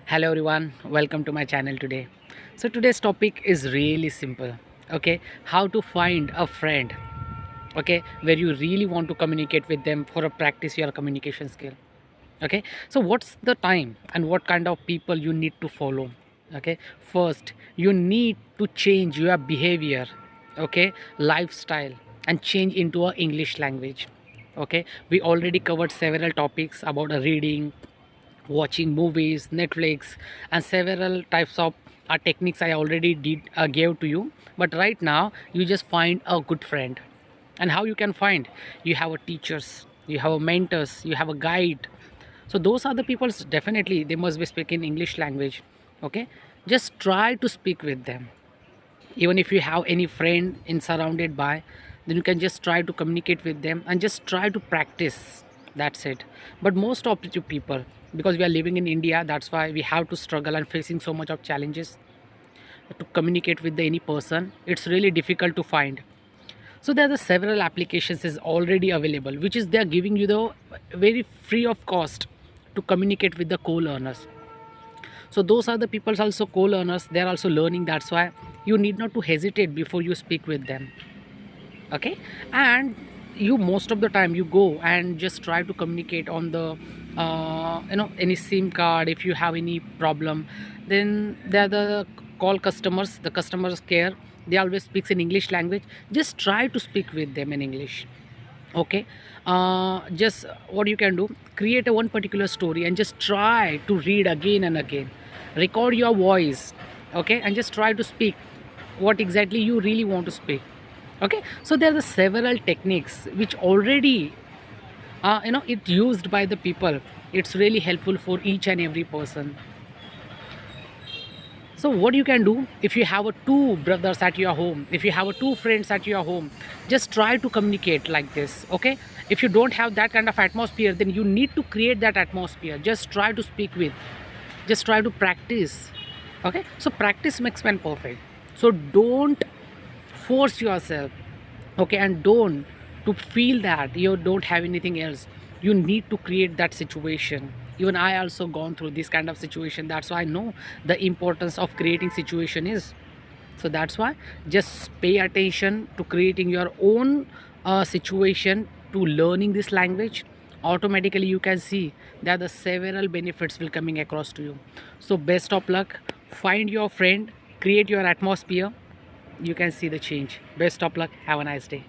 Hello everyone, welcome to my channel today. So today's topic is really simple. Okay, how to find a friend, okay, where you really want to communicate with them for a practice your communication skill. Okay, so what's the time and what kind of people you need to follow? Okay, first you need to change your behavior, okay, lifestyle, and change into a English language. Okay, we already covered several topics about reading, watching movies, Netflix, and several types of techniques I already did gave to you. But right now you just find a good friend. And how you can find? You have a teachers, you have a mentors, you have a guide. So those are the people, definitely they must be speaking English language. Okay, just try to speak with them. Even if you have any friend in surrounded by, then you can just try to communicate with them and just try to practice. That's it. But most of the people, because we are living in India, that's why we have to struggle and facing so much of challenges to communicate with any person. It's really difficult to find. So there are several applications is already available, which is they are giving you the very free of cost to communicate with the co-learners. So those are the people also co-learners, they are also learning. That's why you need not to hesitate before you speak with them. Okay, and you most of the time you go and just try to communicate on the any SIM card. If you have any problem, then they are the call customers, the customers care, they always speaks in English language. Just try to speak with them in English. Okay, just what you can do, create a one particular story and just try to read again and again, record your voice. Okay, and just try to speak what exactly you really want to speak. Okay, so there are several techniques which already it used by the people. It's really helpful for each and every person. So what you can do, if you have a two brothers at your home, if you have a two friends at your home, just try to communicate like this. Okay, if you don't have that kind of atmosphere, then you need to create that atmosphere. Just try to speak with, just try to practice. Okay, so practice makes man perfect. So don't force yourself. Okay, and don't to feel that you don't have anything else. You need to create that situation. Even I also gone through this kind of situation. That's why I know the importance of creating situation is. So that's why just pay attention to creating your own situation, to learning this language. Automatically you can see that the several benefits will coming across to you. So best of luck, find your friend, create your atmosphere, you can see the change. Best of luck, have a nice day.